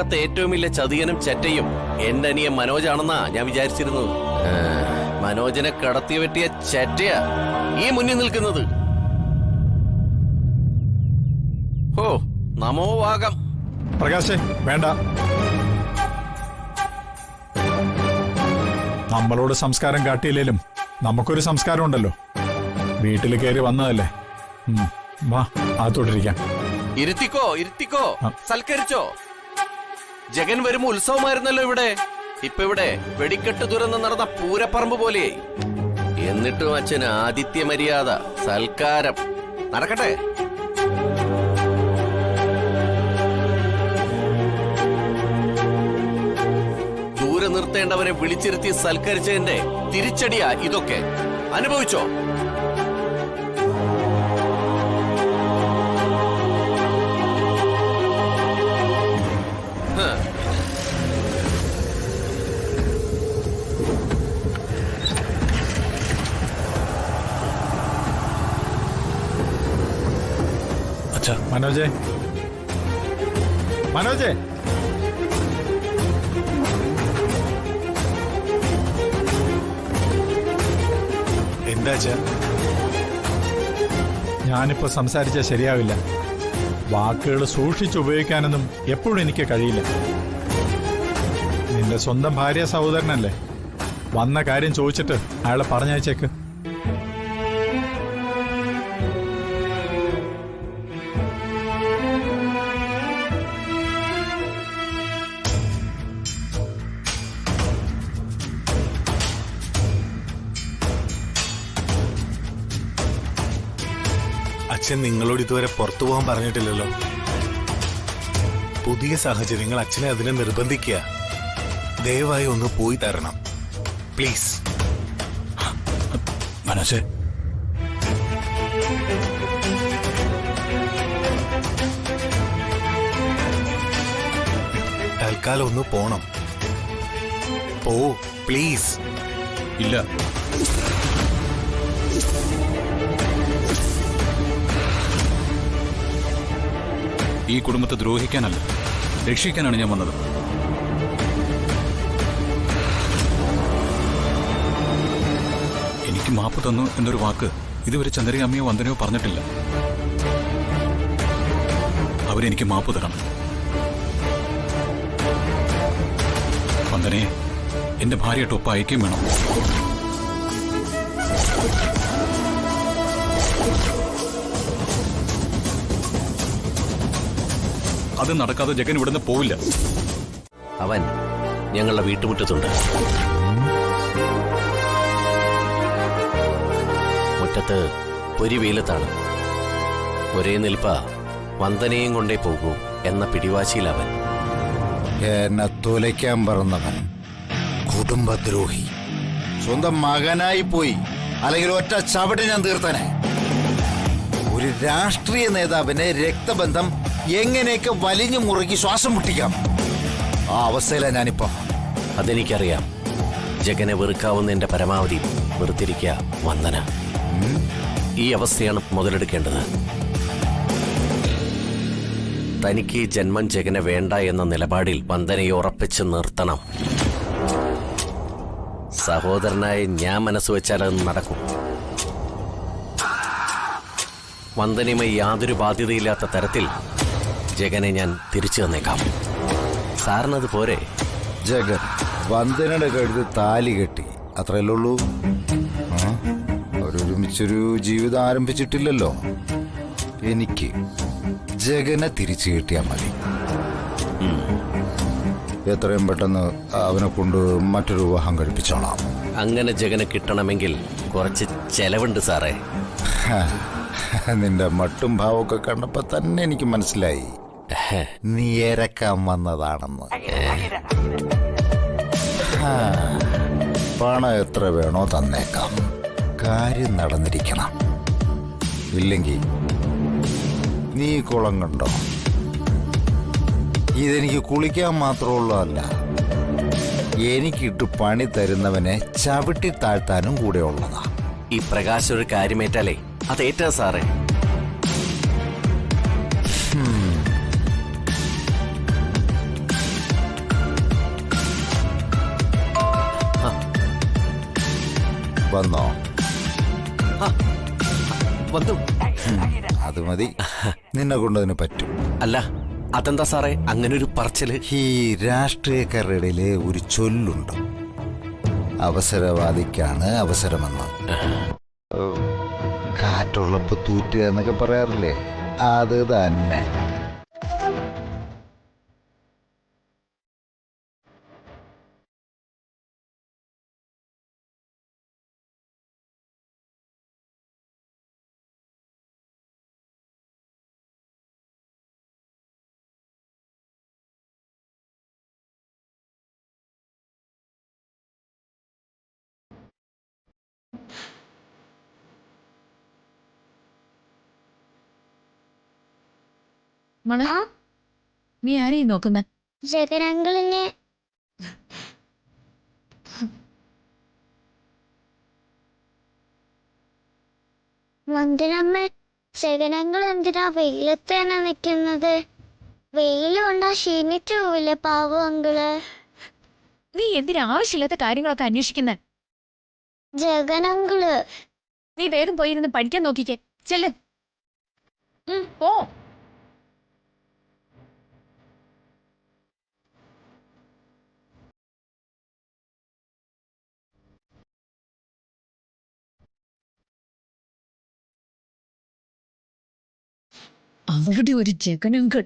ലോകത്തെ ഏറ്റവും വലിയ ചതിയനും ചെറ്റയും എന്റെ അനിയൻ മനോജാണെന്നാ ഞാൻ വിചാരിച്ചിരുന്നത്. മനോജിനെ കടത്തി വെട്ടിയ ചെറ്റയാ ഈ മുന്നിൽ നിൽക്കുന്നത്. ഓ നമോവാകം. പ്രകാശേ വേണ്ട, നമ്മളോട് സംസ്കാരം കാട്ടിയില്ലേലും നമുക്കൊരു സംസ്കാരം ഉണ്ടല്ലോ. വീട്ടിൽ കയറി വന്നതല്ലേ, വാ അകത്തോട്ടിരിക്കാം. ഇരുത്തിക്കോ ഇരുത്തിക്കോ, സൽക്കരിച്ചോ. ജഗൻ വരുമ്പോ ഉത്സവമായിരുന്നല്ലോ ഇവിടെ. ഇപ്പൊ ഇവിടെ വെടിക്കെട്ട് ദുരന്തം നടന്ന പൂരപ്പറമ്പ് പോലെയായി. എന്നിട്ടും അച്ഛന് ആതിഥ്യ മര്യാദ, സൽക്കാരം നടക്കട്ടെ. ദൂരെ നിർത്തേണ്ടവരെ വിളിച്ചിരുത്തി സൽക്കരിച്ചതിന്റെ തിരിച്ചടിയാ ഇതൊക്കെ. അനുഭവിച്ചോ? മനോജേ, മനോജേ, എന്താ ഞാനിപ്പോ സംസാരിച്ചാൽ ശരിയാവില്ല. വാക്കുകൾ സൂക്ഷിച്ചുപയോഗിക്കാനൊന്നും എപ്പോഴും എനിക്ക് കഴിയില്ല. നിന്റെ സ്വന്തം ഭാര്യ സഹോദരനല്ലേ, വന്ന കാര്യം ചോദിച്ചിട്ട് അയാളെ പറഞ്ഞയച്ചേക്ക്. അച്ഛൻ നിങ്ങളോട് ഇതുവരെ പുറത്തു പോകാൻ പറഞ്ഞിട്ടില്ലല്ലോ. പുതിയ സാഹചര്യങ്ങൾ അച്ഛനെ അതിനെ നിർബന്ധിക്കുക. ദയവായി ഒന്ന് പോയി തരണം പ്ലീസ്. മനസ്സേ, തൽക്കാലം ഒന്ന് പോണം. പോ പ്ലീസ്. ഇല്ല, ഈ കുടുംബത്തെ ദ്രോഹിക്കാനല്ല, രക്ഷിക്കാനാണ് ഞാൻ വന്നത്. എനിക്ക് മാപ്പ് തന്നു എന്നൊരു വാക്ക് ഇതുവരെ ചന്ദ്രയും അമ്മയോ വന്ദനയോ പറഞ്ഞിട്ടില്ല. അവരെനിക്ക് മാപ്പ് തരണം. വന്ദനയെ എന്റെ ഭാര്യയായിട്ടൊപ്പം ഐക്യം വേണം. അത് നടക്കാതെ ജഗൻ ഇവിടുന്ന് പോവില്ല. അവൻ ഞങ്ങളുടെ വീട്ടുമുറ്റത്തുണ്ട്. മുറ്റത്ത് പൊരിവെയിലത്താണ്. ഒരേ നിൽപ്പ വന്ദനയും കൊണ്ടേ പോകൂ എന്ന പിടിവാശിയിൽ അവൻ. എന്നെ തുലയ്ക്കാൻ പറന്നവൻ, കുടുംബദ്രോഹി. സ്വന്തം മകനായി പോയി, അല്ലെങ്കിൽ ഒറ്റ ചവിട്ടി ഞാൻ തീർത്തനെ. ഒരു രാഷ്ട്രീയ നേതാവിനെ രക്തബന്ധം എങ്ങനെയൊക്കെ വലിഞ്ഞു മുറുക്കി ശ്വാസം മുട്ടിക്കാം, ആ അവസ്ഥയിലാണ് ഞാനിപ്പോ. അതെനിക്കറിയാം. ജഗനെ വെറുക്കാവുന്നതിന്റെ പരമാവധി വെറുത്തിരിക്കുക വന്ദന. ഈ അവസ്ഥയാണ് മുതലെടുക്കേണ്ടത്. തനിക്ക് ജന്മം ജഗനെ വേണ്ട എന്ന നിലപാടിൽ വന്ദനയെ ഉറപ്പിച്ച് നിർത്തണം. സഹോദരനായി ഞാൻ മനസ്സ് വെച്ചാൽ അത് നടക്കും. വന്ദനയുമായി യാതൊരു ബാധ്യതയില്ലാത്ത തരത്തിൽ ജഗനെ ഞാൻ തിരിച്ചു തന്നേക്കാം. സാറിനത് പോരെ? ജഗൻ വന്ദനയുടെ കഴുത്ത് താലി കെട്ടി, അത്രയല്ലേ ഉള്ളൂ. അവരൊരുമിച്ചൊരു ജീവിതം ആരംഭിച്ചിട്ടില്ലല്ലോ. എനിക്ക് ജഗനെ തിരിച്ചു കിട്ടിയാൽ മതി. എത്രയും പെട്ടെന്ന് അവനെ കൊണ്ട് മറ്റൊരു വിവാഹം കഴിപ്പിച്ചോളാം. അങ്ങനെ ജഗനെ കിട്ടണമെങ്കിൽ കുറച്ച് ചെലവുണ്ട് സാറേ. നിന്റെ മട്ടും ഭാവമൊക്കെ കണ്ടപ്പോ തന്നെ എനിക്ക് മനസ്സിലായി നീ ഇരക്കാൻ വന്നതാണെന്ന്. പണം എത്ര വേണോ തന്നേക്കാം, കാര്യം നടന്നിരിക്കണം. ഇല്ലെങ്കിൽ നീ കുളം കണ്ടോ? ഇതെനിക്ക് കുളിക്കാൻ മാത്രമുള്ളതല്ല, എനിക്കിട്ട് പണി തരുന്നവനെ ചവിട്ടി താഴ്ത്താനും കൂടെ ഉള്ളതാ. ഈ പ്രകാശ് ഒരു കാര്യമേറ്റാലേ അതേറ്റാ സാറേ. വന്നോ? വന്നു. അത് മതി, നിന്നെ കൊണ്ടതിന് പറ്റും. അല്ല അതെന്താ സാറേ അങ്ങനെ ഒരു പറച്ചില്? ഈ രാഷ്ട്രീയക്കാരുടെ ഇടയില് ഒരു ചൊല്ലുണ്ട്, അവസരവാദിക്കാണ് അവസരമെന്ന്. കാറ്റുള്ളപ്പോ തൂറ്റുക എന്നൊക്കെ പറയാറില്ലേ, അത് തന്നെ. മണ, നീ ആരെയും നോക്കുന്ന? ജഗനങ്ങളിനെ വന്ദനമ്മ, ജഗനങ്ങൾ എന്തിനാ വെയിലത്ത് തന്നെ നിൽക്കുന്നത്? വെയിൽ കൊണ്ടാ ക്ഷീണിച്ചു പോവില്ലേ പാവം അങ്കിള്? നീ എന്തിനാ ആവശ്യമില്ലാത്ത കാര്യങ്ങളൊക്കെ അന്വേഷിക്കുന്ന? ജഗനങ്കിള് നീ വേഗം പോയിരുന്ന് പഠിക്കാൻ നോക്കിക്കേ. ചെല്ല്. പോ. അവരുടെ ഒരു ജഗനങ്ങൾ.